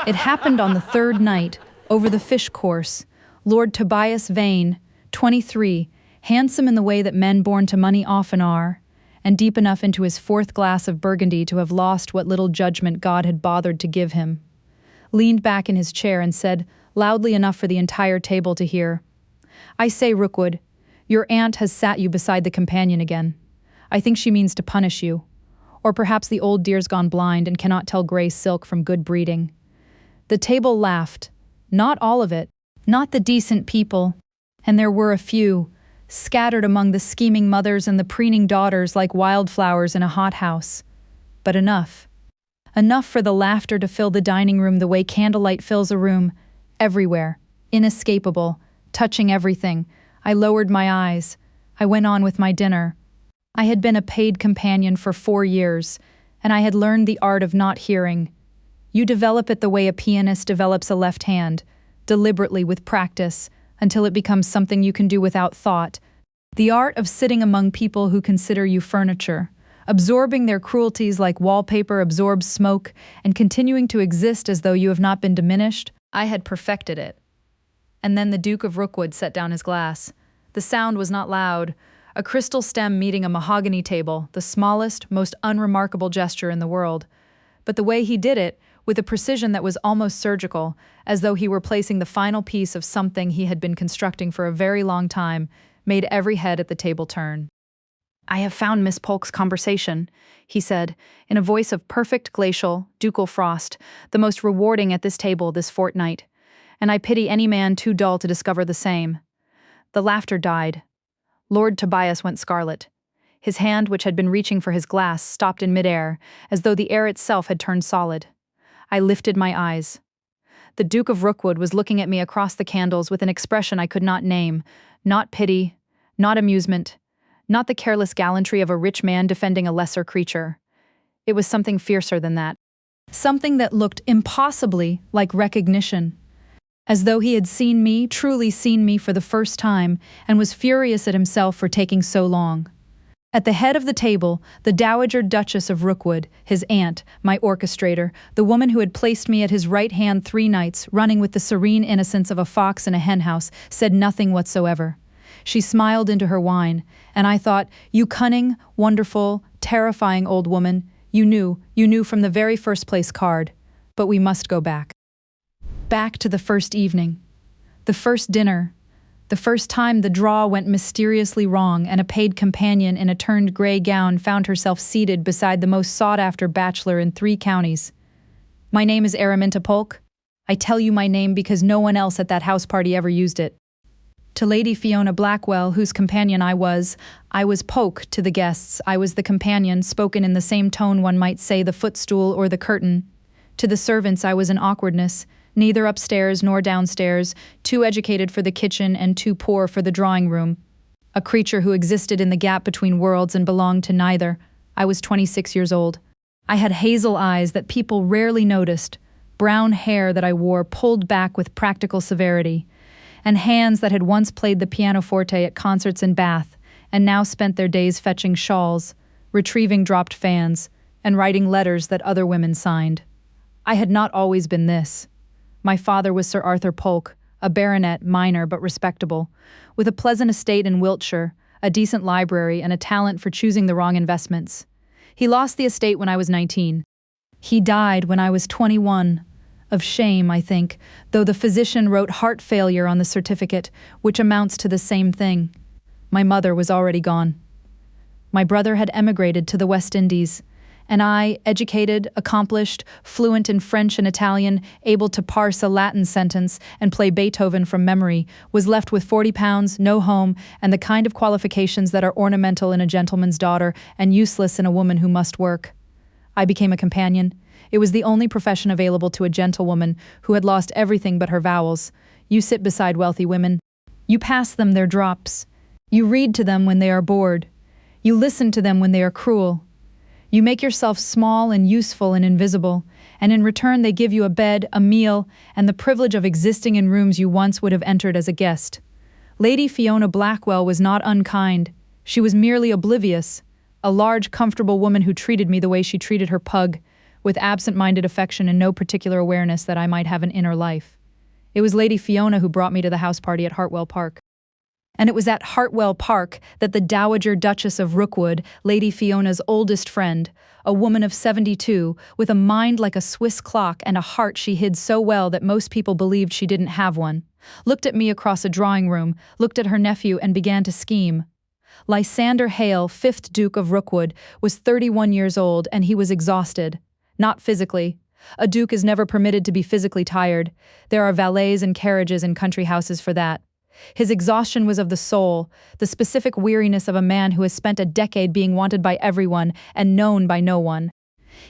It happened on the third night, over the fish course. Lord Tobias Vane, 23, handsome in the way that men born to money often are, and deep enough into his fourth glass of Burgundy to have lost what little judgment God had bothered to give him, leaned back in his chair and said, loudly enough for the entire table to hear, "I say, Rookwood, your aunt has sat you beside the companion again. I think she means to punish you. Or perhaps the old dear's gone blind and cannot tell gray silk from good breeding." The table laughed. Not all of it. Not the decent people. And there were a few, scattered among the scheming mothers and the preening daughters like wildflowers in a hothouse. But enough. Enough for the laughter to fill the dining room the way candlelight fills a room. Everywhere. Inescapable. Touching everything. I lowered my eyes. I went on with my dinner. I had been a paid companion for 4 years, and I had learned the art of not hearing. You develop it the way a pianist develops a left hand, deliberately with practice, until it becomes something you can do without thought. The art of sitting among people who consider you furniture, absorbing their cruelties like wallpaper absorbs smoke, and continuing to exist as though you have not been diminished. I had perfected it. And then the Duke of Rookwood set down his glass. The sound was not loud. A crystal stem meeting a mahogany table, the smallest, most unremarkable gesture in the world. But the way he did it, with a precision that was almost surgical, as though he were placing the final piece of something he had been constructing for a very long time, made every head at the table turn. "I have found Miss Polk's conversation," he said, in a voice of perfect glacial, ducal frost, the most rewarding at this table this fortnight, and I pity any man too dull to discover the same. The laughter died. Lord Tobias went scarlet. His hand, which had been reaching for his glass, stopped in midair, as though the air itself had turned solid. I lifted my eyes. The Duke of Rookwood was looking at me across the candles with an expression I could not name, not pity, not amusement, not the careless gallantry of a rich man defending a lesser creature. It was something fiercer than that. Something that looked impossibly like recognition. As though he had seen me, truly seen me for the first time, and was furious at himself for taking so long. At the head of the table, the Dowager Duchess of Rookwood, his aunt, my orchestrator, the woman who had placed me at his right hand 3 nights, running with the serene innocence of a fox in a henhouse, said nothing whatsoever. She smiled into her wine, and I thought, "You cunning, wonderful, terrifying old woman, you knew from the very first place card. But we must go back. Back to the first evening. The first dinner. The first time the draw went mysteriously wrong and a paid companion in a turned gray gown found herself seated beside the most sought-after bachelor in 3 counties. My name is Araminta Polk. I tell you my name because no one else at that house party ever used it. To Lady Fiona Blackwell, whose companion I was Polk to the guests. I was the companion, spoken in the same tone one might say the footstool or the curtain. To the servants I was an awkwardness, neither upstairs nor downstairs, too educated for the kitchen and too poor for the drawing room. A creature who existed in the gap between worlds and belonged to neither. I was 26 years old. I had hazel eyes that people rarely noticed, brown hair that I wore pulled back with practical severity, and hands that had once played the pianoforte at concerts in Bath and now spent their days fetching shawls, retrieving dropped fans, and writing letters that other women signed. I had not always been this. My father was Sir Arthur Polk, a baronet, minor but respectable, with a pleasant estate in Wiltshire, a decent library, and a talent for choosing the wrong investments. He lost the estate when I was 19. He died when I was 21. Of shame, I think, though the physician wrote heart failure on the certificate, which amounts to the same thing. My mother was already gone. My brother had emigrated to the West Indies, and I, educated, accomplished, fluent in French and Italian, able to parse a Latin sentence and play Beethoven from memory, was left with £40, no home, and the kind of qualifications that are ornamental in a gentleman's daughter and useless in a woman who must work. I became a companion. It was the only profession available to a gentlewoman who had lost everything but her vowels. You sit beside wealthy women. You pass them their drops. You read to them when they are bored. You listen to them when they are cruel. You make yourself small and useful and invisible, and in return they give you a bed, a meal, and the privilege of existing in rooms you once would have entered as a guest. Lady Fiona Blackwell was not unkind. She was merely oblivious, a large, comfortable woman who treated me the way she treated her pug, with absent-minded affection and no particular awareness that I might have an inner life. It was Lady Fiona who brought me to the house party at Hartwell Park. And it was at Hartwell Park that the Dowager Duchess of Rookwood, Lady Fiona's oldest friend, a woman of 72, with a mind like a Swiss clock and a heart she hid so well that most people believed she didn't have one, looked at me across a drawing room, looked at her nephew, and began to scheme. Lysander Hale, 5th Duke of Rookwood, was 31 years old, and he was exhausted. Not physically. A duke is never permitted to be physically tired. There are valets and carriages in country houses for that. His exhaustion was of the soul, the specific weariness of a man who has spent a decade being wanted by everyone and known by no one.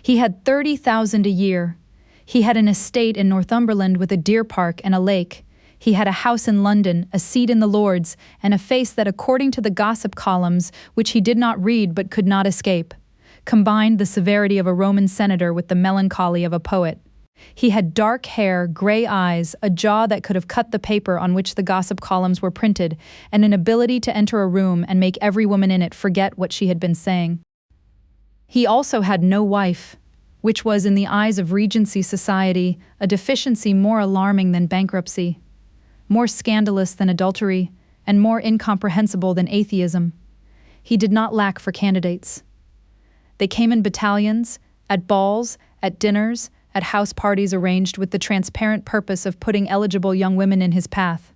He had 30,000 a year. He had an estate in Northumberland with a deer park and a lake. He had a house in London, a seat in the Lords, and a face that, according to the gossip columns, which he did not read but could not escape, combined the severity of a Roman senator with the melancholy of a poet. He had dark hair, gray eyes, a jaw that could have cut the paper on which the gossip columns were printed, and an ability to enter a room and make every woman in it forget what she had been saying. He also had no wife, which was, in the eyes of Regency society, a deficiency more alarming than bankruptcy, more scandalous than adultery, and more incomprehensible than atheism. He did not lack for candidates. They came in battalions, at balls, at dinners, at house parties arranged with the transparent purpose of putting eligible young women in his path.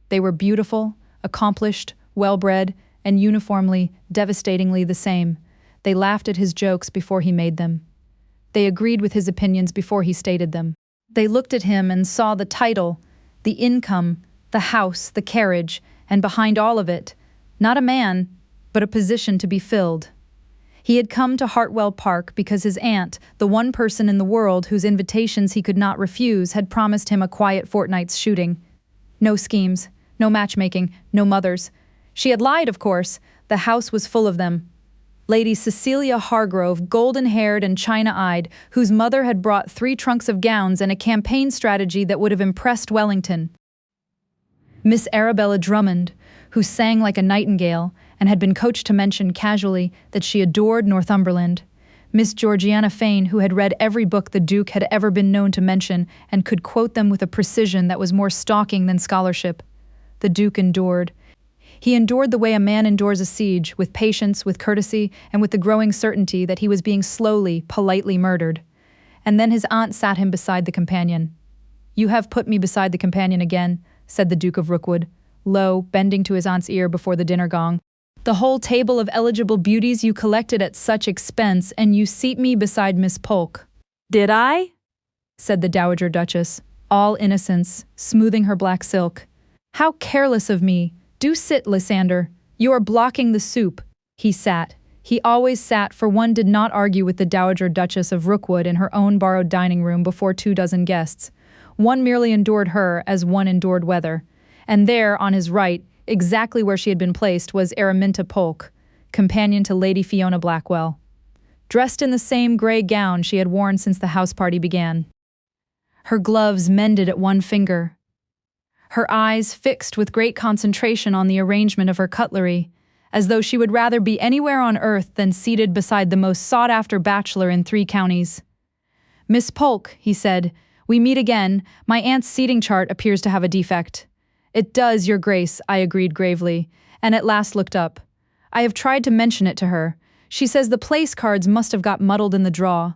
They were beautiful, accomplished, well-bred, and uniformly, devastatingly the same. They laughed at his jokes before he made them. They agreed with his opinions before he stated them. They looked at him and saw the title, the income, the house, the carriage, and behind all of it, not a man, but a position to be filled. He had come to Hartwell Park because his aunt, the one person in the world whose invitations he could not refuse, had promised him a quiet fortnight's shooting. No schemes, no matchmaking, no mothers. She had lied, of course. The house was full of them. Lady Cecilia Hargrove, golden-haired and china-eyed, whose mother had brought 3 trunks of gowns and a campaign strategy that would have impressed Wellington. Miss Arabella Drummond, who sang like a nightingale and had been coached to mention casually that she adored Northumberland. Miss Georgiana Fane, who had read every book the Duke had ever been known to mention and could quote them with a precision that was more stalking than scholarship. The Duke endured. He endured the way a man endures a siege, with patience, with courtesy, and with the growing certainty that he was being slowly, politely murdered. And then his aunt sat him beside the companion. "You have put me beside the companion again," said the Duke of Rookwood, low, bending to his aunt's ear before the dinner gong. "The whole table of eligible beauties you collected at such expense, and you seat me beside Miss Polk." "Did I?" said the Dowager Duchess, all innocence, smoothing her black silk. "How careless of me! Do sit, Lysander. You are blocking the soup." He sat. He always sat, for one did not argue with the Dowager Duchess of Rookwood in her own borrowed dining room before 24 guests. One merely endured her as one endured weather. And there, on his right, exactly where she had been placed, was Araminta Polk, companion to Lady Fiona Blackwell, dressed in the same gray gown she had worn since the house party began. Her gloves mended at one finger. Her eyes fixed with great concentration on the arrangement of her cutlery, as though she would rather be anywhere on earth than seated beside the most sought-after bachelor in 3 counties. "Miss Polk," he said, "we meet again. My aunt's seating chart appears to have a defect." "It does, Your Grace," I agreed gravely, and at last looked up. "I have tried to mention it to her. She says the place cards must have got muddled in the draw."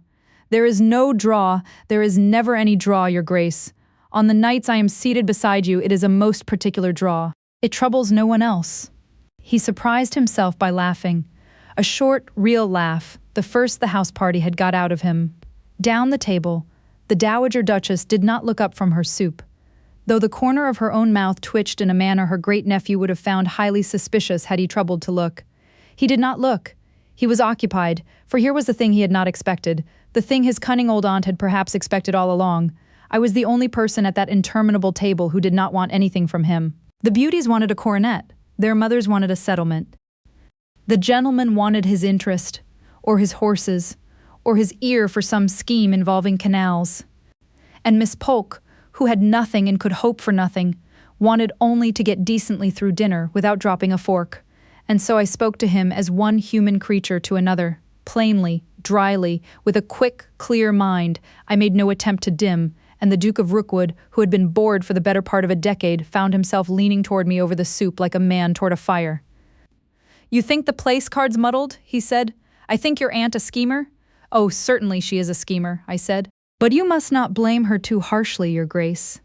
"There is no draw. There is never any draw, Your Grace. On the nights I am seated beside you, it is a most particular draw. It troubles no one else." He surprised himself by laughing. A short, real laugh, the first the house party had got out of him. Down the table, the Dowager Duchess did not look up from her soup, though the corner of her own mouth twitched in a manner her great-nephew would have found highly suspicious had he troubled to look. He did not look. He was occupied, for here was the thing he had not expected, the thing his cunning old aunt had perhaps expected all along. I was the only person at that interminable table who did not want anything from him. The beauties wanted a coronet. Their mothers wanted a settlement. The gentleman wanted his interest, or his horses, or his ear for some scheme involving canals. And Miss Polk, who had nothing and could hope for nothing, wanted only to get decently through dinner without dropping a fork. And so I spoke to him as one human creature to another, plainly, dryly, with a quick, clear mind. I made no attempt to dim, and the Duke of Rookwood, who had been bored for the better part of a decade, found himself leaning toward me over the soup like a man toward a fire. "You think the place card's muddled?" he said. "I think your aunt a schemer?" "Oh, certainly she is a schemer," I said. "But you must not blame her too harshly, your grace.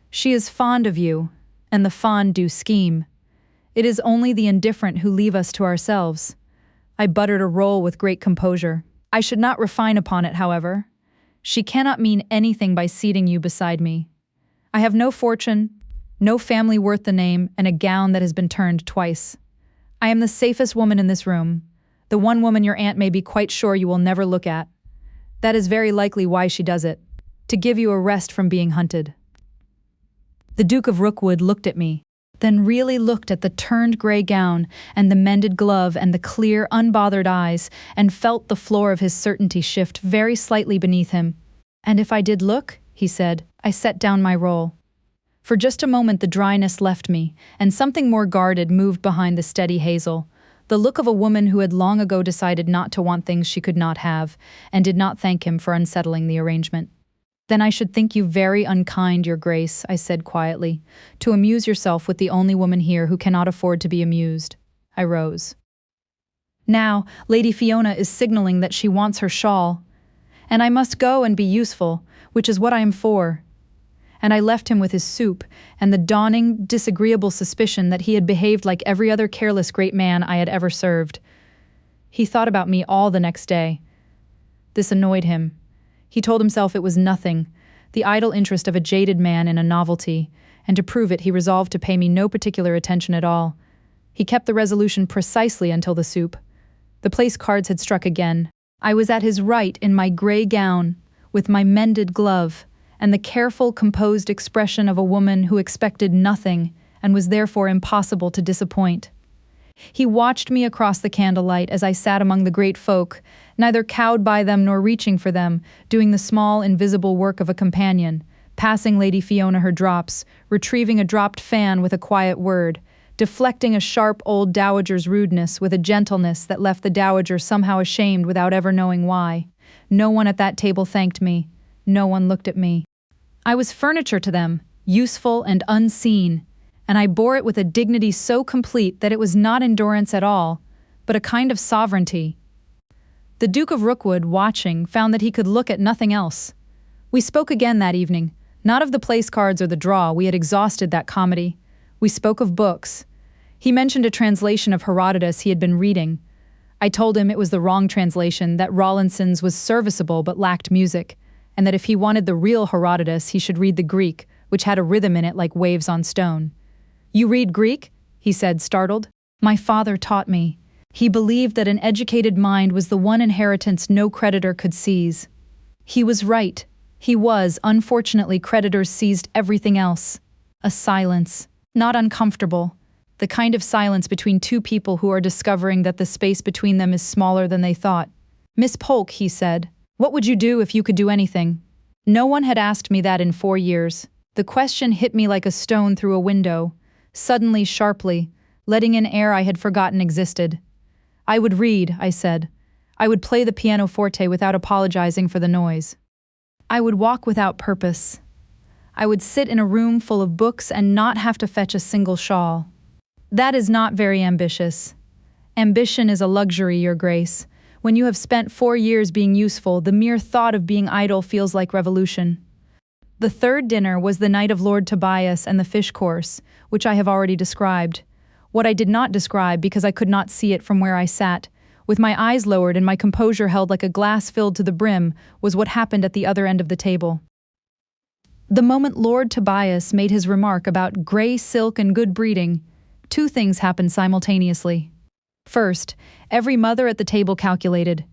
She is fond of you, and the fond do scheme. It is only the indifferent who leave us to ourselves." I buttered a roll with great composure. "I should not refine upon it, however. She cannot mean anything by seating you beside me. I have no fortune, no family worth the name, and a gown that has been turned twice. I am the safest woman in this room, the one woman your aunt may be quite sure you will never look at. That is very likely why she does it, to give you a rest from being hunted." The Duke of Rookwood looked at me, then really looked at the turned gray gown and the mended glove and the clear, unbothered eyes, and felt the floor of his certainty shift very slightly beneath him. "And if I did look," he said. I set down my roll. For just a moment the dryness left me, and something more guarded moved behind the steady hazel, the look of a woman who had long ago decided not to want things she could not have, and did not thank him for unsettling the arrangement. "Then I should think you very unkind, your grace," I said quietly, "to amuse yourself with the only woman here who cannot afford to be amused." I rose. "Now, Lady Fiona is signaling that she wants her shawl, and I must go and be useful, which is what I am for." And I left him with his soup and the dawning, disagreeable suspicion that he had behaved like every other careless great man I had ever served. He thought about me all the next day. This annoyed him. He told himself it was nothing, the idle interest of a jaded man in a novelty, and to prove it he resolved to pay me no particular attention at all. He kept the resolution precisely until the soup. The place cards had struck again. I was at his right in my gray gown, with my mended glove, and the careful, composed expression of a woman who expected nothing and was therefore impossible to disappoint. He watched me across the candlelight as I sat among the great folk, neither cowed by them nor reaching for them, doing the small, invisible work of a companion, passing Lady Fiona her drops, retrieving a dropped fan with a quiet word, deflecting a sharp old dowager's rudeness with a gentleness that left the dowager somehow ashamed without ever knowing why. No one at that table thanked me. No one looked at me. I was furniture to them, useful and unseen, and I bore it with a dignity so complete that it was not endurance at all, but a kind of sovereignty. The Duke of Rookwood, watching, found that he could look at nothing else. We spoke again that evening, not of the place cards or the draw, we had exhausted that comedy. We spoke of books. He mentioned a translation of Herodotus he had been reading. I told him it was the wrong translation, that Rawlinson's was serviceable but lacked music, and that if he wanted the real Herodotus he should read the Greek, which had a rhythm in it like waves on stone. "You read Greek?" he said, startled. "My father taught me. He believed that an educated mind was the one inheritance no creditor could seize. He was right. He was, unfortunately, creditors seized everything else. A silence, not uncomfortable, the kind of silence between two people who are discovering that the space between them is smaller than they thought. Miss Polk," he said, "what would you do if you could do anything?" No one had asked me that in 4 years. The question hit me like a stone through a window, suddenly, sharply, letting in air I had forgotten existed. "I would read," I said. "I would play the pianoforte without apologizing for the noise. I would walk without purpose. I would sit in a room full of books and not have to fetch a single shawl. That is not very ambitious. Ambition is a luxury, your grace. When you have spent 4 years being useful, the mere thought of being idle feels like revolution." The third dinner was the night of Lord Tobias and the fish course, which I have already described. What I did not describe, because I could not see it from where I sat, with my eyes lowered and my composure held like a glass filled to the brim, was what happened at the other end of the table. The moment Lord Tobias made his remark about grey silk and good breeding, 2 things happened simultaneously. First, every mother at the table calculated.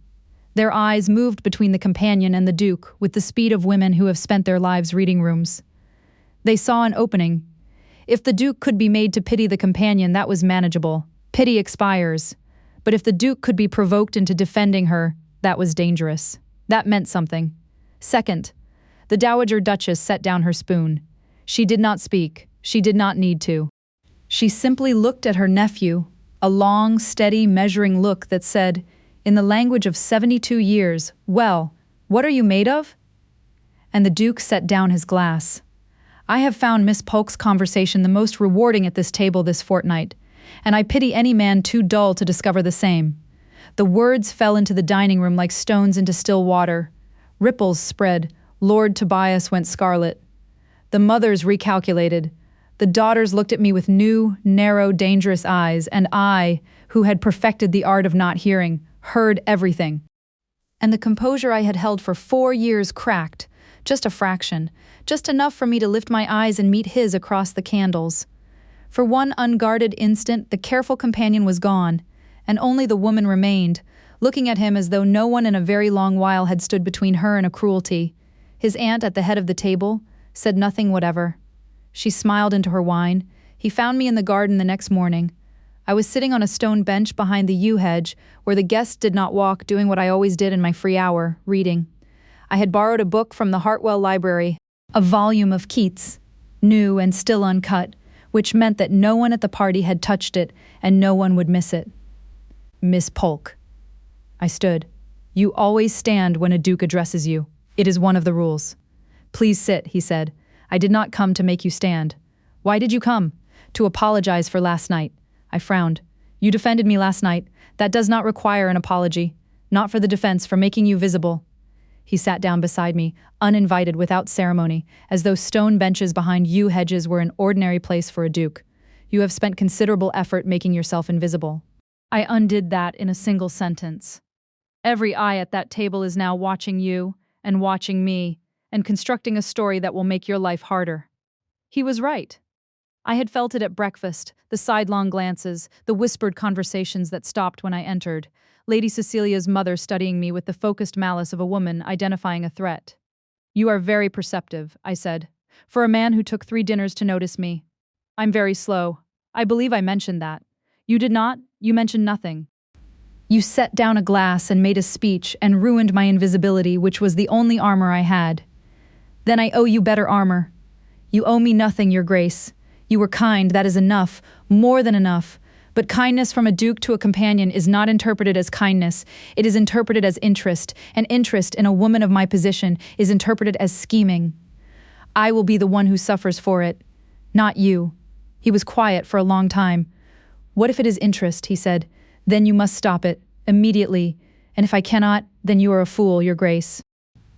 Their eyes moved between the companion and the Duke with the speed of women who have spent their lives reading rooms. They saw an opening. If the Duke could be made to pity the companion, that was manageable. Pity expires. But if the Duke could be provoked into defending her, that was dangerous. That meant something. Second, the Dowager Duchess set down her spoon. She did not speak. She did not need to. She simply looked at her nephew, a long, steady, measuring look that said, In the language of 72 years, well, what are you made of? And the Duke set down his glass. I have found Miss Polk's conversation the most rewarding at this table this fortnight, and I pity any man too dull to discover the same. The words fell into the dining room like stones into still water. Ripples spread. Lord Tobias went scarlet. The mothers recalculated. The daughters looked at me with new, narrow, dangerous eyes, and I, who had perfected the art of not hearing, heard everything. And the composure I had held for 4 years cracked, just a fraction, just enough for me to lift my eyes and meet his across the candles. For one unguarded instant, the careful companion was gone, and only the woman remained, looking at him as though no one in a very long while had stood between her and a cruelty. His aunt at the head of the table said nothing whatever. She smiled into her wine. He found me in the garden the next morning. I was sitting on a stone bench behind the yew hedge, where the guests did not walk, doing what I always did in my free hour, reading. I had borrowed a book from the Hartwell Library, a volume of Keats, new and still uncut, which meant that no one at the party had touched it and no one would miss it. Miss Polk. I stood. You always stand when a duke addresses you. It is one of the rules. Please sit, he said. I did not come to make you stand. Why did you come? To apologize for last night. I frowned. You defended me last night. That does not require an apology. Not for the defense, for making you visible. He sat down beside me, uninvited, without ceremony, as though stone benches behind yew hedges were an ordinary place for a duke. You have spent considerable effort making yourself invisible. I undid that in a single sentence. Every eye at that table is now watching you, and watching me, and constructing a story that will make your life harder. He was right. I had felt it at breakfast, the sidelong glances, the whispered conversations that stopped when I entered, Lady Cecilia's mother studying me with the focused malice of a woman identifying a threat. You are very perceptive, I said, for a man who took 3 dinners to notice me. I'm very slow. I believe I mentioned that. You did not? You mentioned nothing. You set down a glass and made a speech and ruined my invisibility, which was the only armor I had. Then I owe you better armor. You owe me nothing, Your Grace. You were kind, that is enough, more than enough. But kindness from a duke to a companion is not interpreted as kindness. It is interpreted as interest, and interest in a woman of my position is interpreted as scheming. I will be the one who suffers for it, not you. He was quiet for a long time. What if it is interest, he said. Then you must stop it, immediately. And if I cannot, then you are a fool, Your Grace.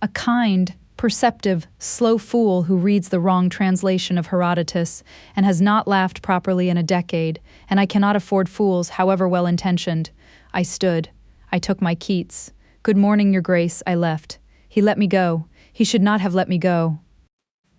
A kind, perceptive, slow fool who reads the wrong translation of Herodotus and has not laughed properly in a decade, and I cannot afford fools, however well-intentioned. I stood. I took my Keats. Good morning, Your Grace, I left. He let me go. He should not have let me go.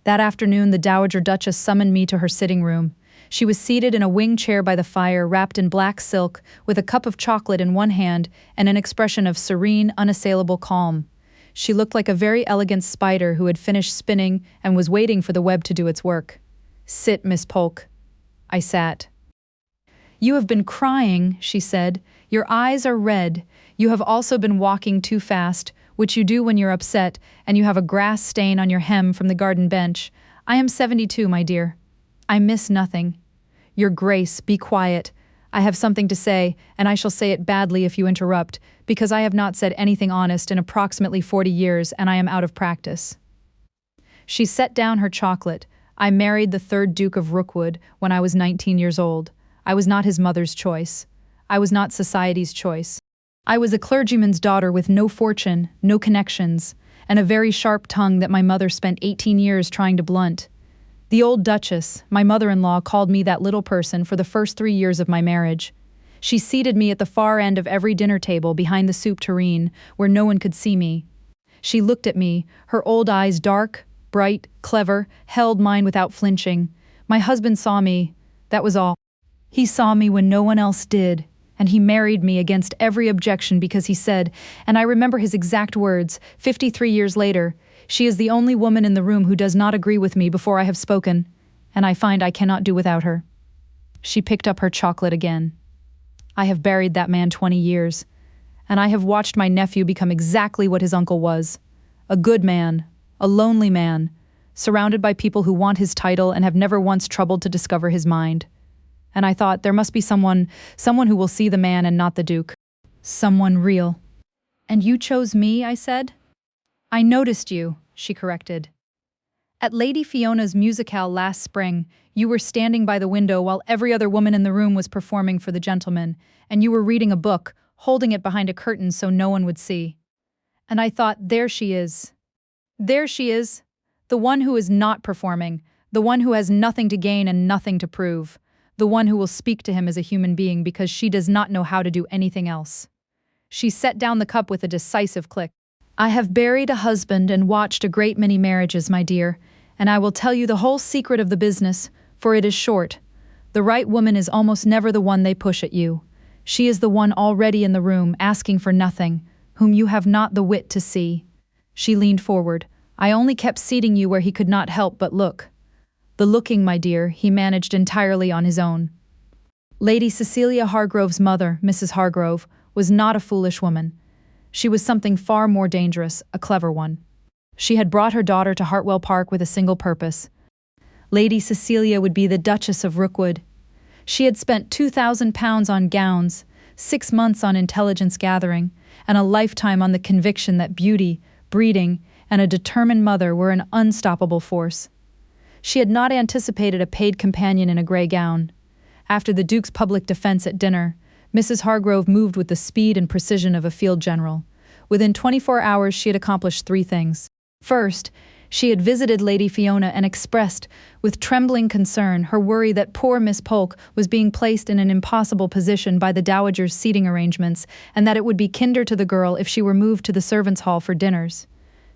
That afternoon, the Dowager Duchess summoned me to her sitting room. She was seated in a wing chair by the fire, wrapped in black silk, with a cup of chocolate in one hand and an expression of serene, unassailable calm. She looked like a very elegant spider who had finished spinning and was waiting for the web to do its work. Sit, Miss Polk. I sat. You have been crying, she said. Your eyes are red. You have also been walking too fast, which you do when you're upset, and you have a grass stain on your hem from the garden bench. I am 72, my dear. I miss nothing. Your Grace, be quiet. I have something to say, and I shall say it badly if you interrupt, because I have not said anything honest in approximately 40 years, and I am out of practice. She set down her chocolate. I married the 3rd Duke of Rookwood when I was 19 years old. I was not his mother's choice. I was not society's choice. I was a clergyman's daughter with no fortune, no connections, and a very sharp tongue that my mother spent 18 years trying to blunt. The old Duchess, my mother-in-law, called me that little person for the first 3 years of my marriage. She seated me at the far end of every dinner table behind the soup tureen, where no one could see me. She looked at me, her old eyes dark, bright, clever, held mine without flinching. My husband saw me, that was all. He saw me when no one else did, and he married me against every objection because he said, and I remember his exact words, 53 years later, she is the only woman in the room who does not agree with me before I have spoken, and I find I cannot do without her. She picked up her chocolate again. I have buried that man 20 years, and I have watched my nephew become exactly what his uncle was. A good man, a lonely man, surrounded by people who want his title and have never once troubled to discover his mind. And I thought there must be someone who will see the man and not the Duke. Someone real. And you chose me, I said. I noticed you, she corrected. At Lady Fiona's musicale last spring, you were standing by the window while every other woman in the room was performing for the gentlemen, and you were reading a book, holding it behind a curtain so no one would see. And I thought, there she is. There she is, the one who is not performing, the one who has nothing to gain and nothing to prove, the one who will speak to him as a human being because she does not know how to do anything else. She set down the cup with a decisive click. I have buried a husband and watched a great many marriages, my dear, and I will tell you the whole secret of the business, for it is short. The right woman is almost never the one they push at you. She is the one already in the room, asking for nothing, whom you have not the wit to see. She leaned forward. I only kept seating you where he could not help but look. The looking, my dear, he managed entirely on his own. Lady Cecilia Hargrove's mother, Mrs. Hargrove, was not a foolish woman. She was something far more dangerous, a clever one. She had brought her daughter to Hartwell Park with a single purpose. Lady Cecilia would be the Duchess of Rookwood. She had spent £2,000 on gowns, 6 months on intelligence gathering, and a lifetime on the conviction that beauty, breeding, and a determined mother were an unstoppable force. She had not anticipated a paid companion in a grey gown. After the Duke's public defense at dinner, Mrs. Hargrove moved with the speed and precision of a field general. Within 24 hours she had accomplished 3 things. First, she had visited Lady Fiona and expressed, with trembling concern, her worry that poor Miss Polk was being placed in an impossible position by the Dowager's seating arrangements, and that it would be kinder to the girl if she were moved to the servants' hall for dinners.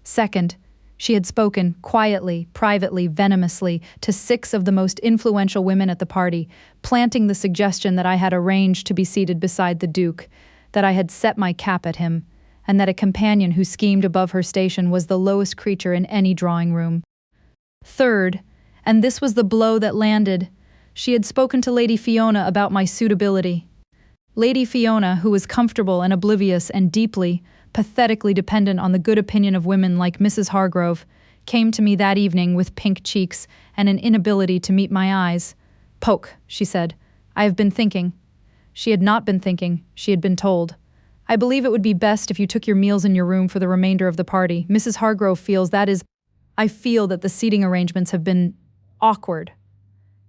Second, she had spoken, quietly, privately, venomously, to 6 of the most influential women at the party, planting the suggestion that I had arranged to be seated beside the Duke, that I had set my cap at him, and that a companion who schemed above her station was the lowest creature in any drawing-room. Third, and this was the blow that landed, she had spoken to Lady Fiona about my suitability. Lady Fiona, who was comfortable and oblivious and deeply, pathetically dependent on the good opinion of women like Mrs. Hargrove, came to me that evening with pink cheeks and an inability to meet my eyes. "Polk," she said, "I have been thinking." She had not been thinking, she had been told. "I believe it would be best if you took your meals in your room for the remainder of the party. Mrs. Hargrove feels that is— I feel that the seating arrangements have been awkward."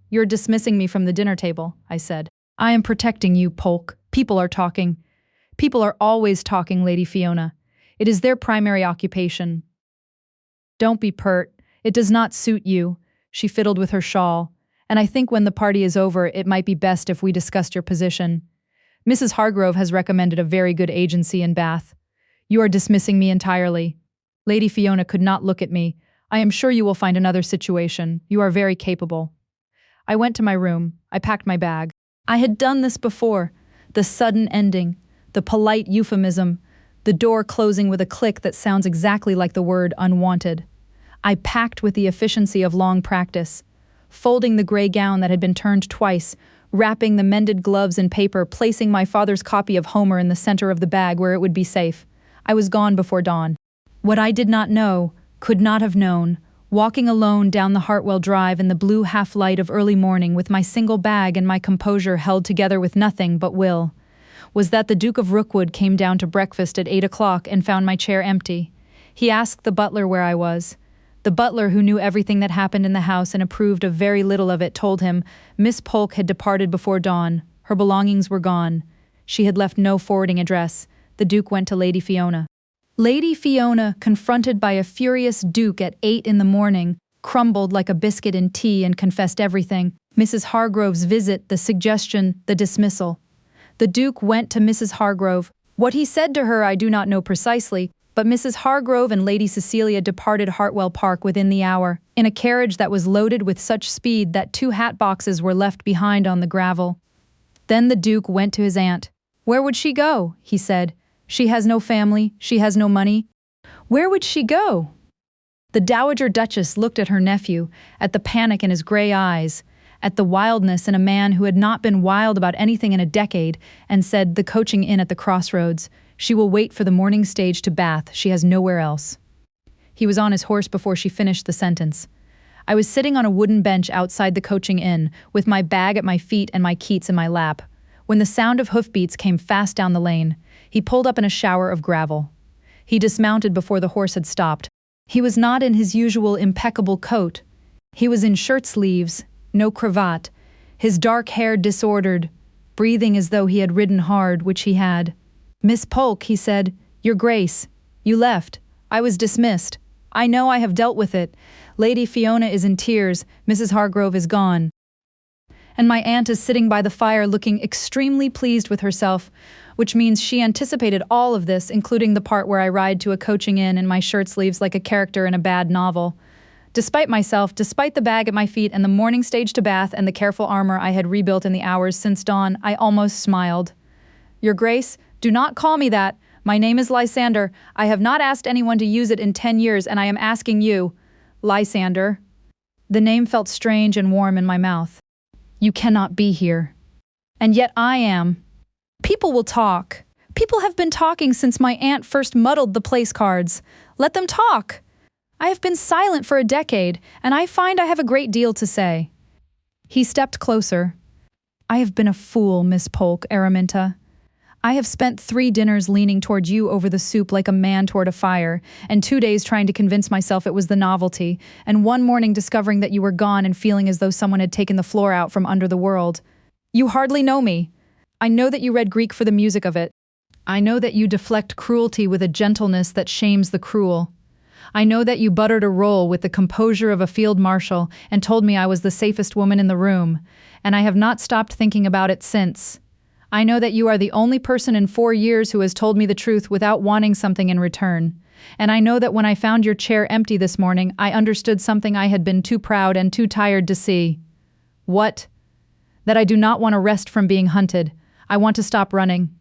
"You're dismissing me from the dinner table," I said. "I am protecting you, Polk. People are talking. People are always talking, Lady Fiona. It is their primary occupation." "Don't be pert. It does not suit you." She fiddled with her shawl. "And I think when the party is over, it might be best if we discussed your position. Mrs. Hargrove has recommended a very good agency in Bath. You are dismissing me entirely." Lady Fiona could not look at me. "I am sure you will find another situation. You are very capable." I went to my room. I packed my bag. I had done this before. The sudden ending, the polite euphemism, the door closing with a click that sounds exactly like the word unwanted. I packed with the efficiency of long practice, folding the grey gown that had been turned twice, wrapping the mended gloves in paper, placing my father's copy of Homer in the center of the bag where it would be safe. I was gone before dawn. What I did not know, could not have known, walking alone down the Hartwell Drive in the blue half-light of early morning with my single bag and my composure held together with nothing but will, was that the Duke of Rookwood came down to breakfast at 8 o'clock and found my chair empty. He asked the butler where I was. The butler, who knew everything that happened in the house and approved of very little of it, told him Miss Polk had departed before dawn. Her belongings were gone. She had left no forwarding address. The Duke went to Lady Fiona. Lady Fiona, confronted by a furious Duke at 8 in the morning, crumbled like a biscuit in tea and confessed everything. Mrs. Hargrove's visit, the suggestion, the dismissal. The Duke went to Mrs. Hargrove. What he said to her I do not know precisely, but Mrs. Hargrove and Lady Cecilia departed Hartwell Park within the hour, in a carriage that was loaded with such speed that 2 hat boxes were left behind on the gravel. Then the Duke went to his aunt. "Where would she go?" he said. "She has no family, she has no money." Where would she go? The Dowager Duchess looked at her nephew, at the panic in his grey eyes, at the wildness in a man who had not been wild about anything in a decade, and said, "The coaching inn at the crossroads. She will wait for the morning stage to Bath. She has nowhere else." He was on his horse before she finished the sentence. I was sitting on a wooden bench outside the coaching inn, with my bag at my feet and my Keats in my lap, when the sound of hoofbeats came fast down the lane. He pulled up in a shower of gravel. He dismounted before the horse had stopped. He was not in his usual impeccable coat. He was in shirt sleeves, no cravat, his dark hair disordered, breathing as though he had ridden hard, which he had. "Miss Polk," he said, "Your Grace, you left. I was dismissed. I know I have dealt with it. Lady Fiona is in tears, Mrs. Hargrove is gone. And my aunt is sitting by the fire looking extremely pleased with herself, which means she anticipated all of this, including the part where I ride to a coaching inn in my shirt sleeves like a character in a bad novel. Despite myself, despite the bag at my feet and the morning stage to bath and the careful armor I had rebuilt in the hours since dawn, I almost smiled. Your Grace, do not call me that. My name is Lysander. I have not asked anyone to use it in 10 years, and I am asking you. Lysander. The name felt strange and warm in my mouth. You cannot be here. And yet I am. People will talk. People have been talking since my aunt first muddled the place cards. Let them talk. I have been silent for a decade, and I find I have a great deal to say. He stepped closer. I have been a fool, Miss Polk, Araminta. I have spent 3 dinners leaning toward you over the soup like a man toward a fire, and 2 days trying to convince myself it was the novelty, and 1 morning discovering that you were gone and feeling as though someone had taken the floor out from under the world. You hardly know me. I know that you read Greek for the music of it. I know that you deflect cruelty with a gentleness that shames the cruel. I know that you buttered a roll with the composure of a field marshal and told me I was the safest woman in the room, and I have not stopped thinking about it since. I know that you are the only person in 4 years who has told me the truth without wanting something in return. And I know that when I found your chair empty this morning, I understood something I had been too proud and too tired to see. What? That I do not want to rest from being hunted. I want to stop running.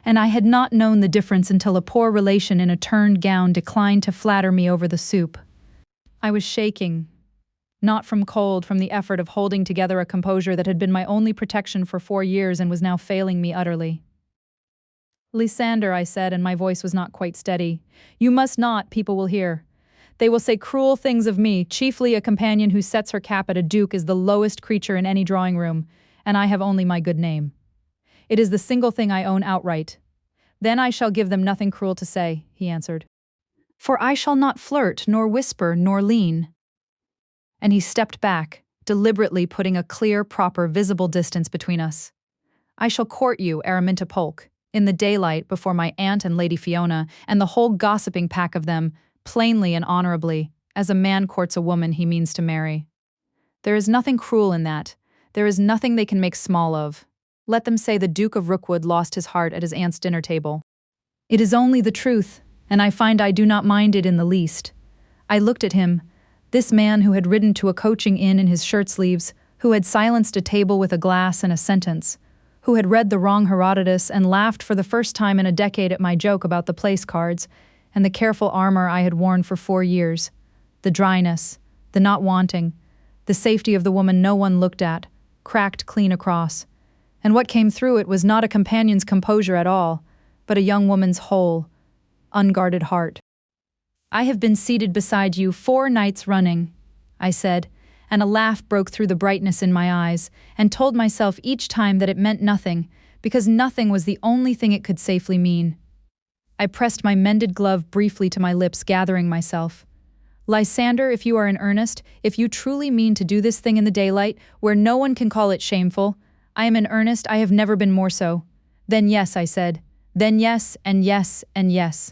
And I had not known the difference until a poor relation in a turned gown declined to flatter me over the soup. I was shaking. Not from cold, from the effort of holding together a composure that had been my only protection for 4 years and was now failing me utterly. Lysander, I said, and my voice was not quite steady. You must not, people will hear. They will say cruel things of me, chiefly a companion who sets her cap at a duke is the lowest creature in any drawing room, and I have only my good name. It is the single thing I own outright. Then I shall give them nothing cruel to say, he answered. For I shall not flirt, nor whisper, nor lean. And he stepped back, deliberately putting a clear, proper, visible distance between us. I shall court you, Araminta Polk, in the daylight before my aunt and Lady Fiona, and the whole gossiping pack of them, plainly and honorably, as a man courts a woman he means to marry. There is nothing cruel in that. There is nothing they can make small of. Let them say the Duke of Rookwood lost his heart at his aunt's dinner table. It is only the truth, and I find I do not mind it in the least. I looked at him, this man who had ridden to a coaching inn in his shirt sleeves, who had silenced a table with a glass and a sentence, who had read the wrong Herodotus and laughed for the first time in a decade at my joke about the place cards, and the careful armor I had worn for 4 years, the dryness, the not wanting, the safety of the woman no one looked at, cracked clean across. And what came through it was not a companion's composure at all, but a young woman's whole, unguarded heart. I have been seated beside you 4 nights running, I said, and a laugh broke through the brightness in my eyes, and told myself each time that it meant nothing, because nothing was the only thing it could safely mean. I pressed my mended glove briefly to my lips, gathering myself. Lysander, if you are in earnest, if you truly mean to do this thing in the daylight, where no one can call it shameful, I am in earnest, I have never been more so. Then yes, I said. Then yes, and yes, and yes.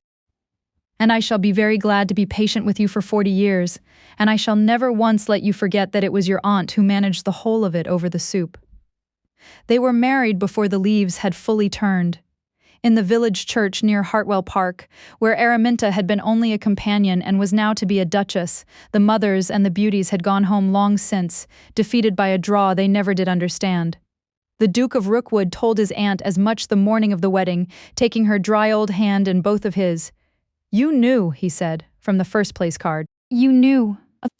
And I shall be very glad to be patient with you for 40 years, and I shall never once let you forget that it was your aunt who managed the whole of it over the soup. They were married before the leaves had fully turned. In the village church near Hartwell Park, where Araminta had been only a companion and was now to be a duchess, the mothers and the beauties had gone home long since, defeated by a draw they never did understand. The Duke of Rookwood told his aunt as much the morning of the wedding, taking her dry old hand in both of his. You knew, he said, from the first place card. You knew.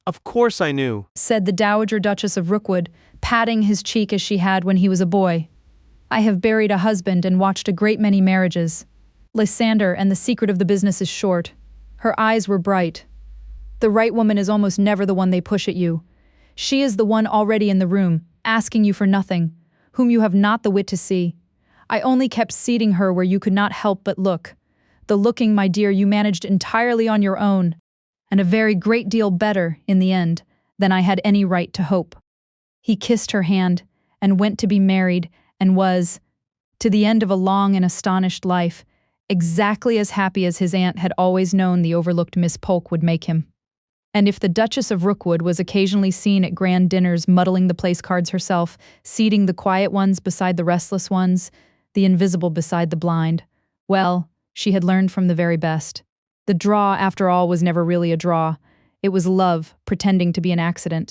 Of course I knew, said the Dowager Duchess of Rookwood, patting his cheek as she had when he was a boy. I have buried a husband and watched a great many marriages. Lysander, and the secret of the business is short. Her eyes were bright. The right woman is almost never the one they push at you. She is the one already in the room, asking you for nothing, whom you have not the wit to see. I only kept seating her where you could not help but look. The looking, my dear, you managed entirely on your own, and a very great deal better, in the end, than I had any right to hope." He kissed her hand, and went to be married, and was, to the end of a long and astonished life, exactly as happy as his aunt had always known the overlooked Miss Polk would make him. And if the Duchess of Rookwood was occasionally seen at grand dinners muddling the place cards herself, seating the quiet ones beside the restless ones, the invisible beside the blind, well, she had learned from the very best. The draw, after all, was never really a draw. It was love, pretending to be an accident.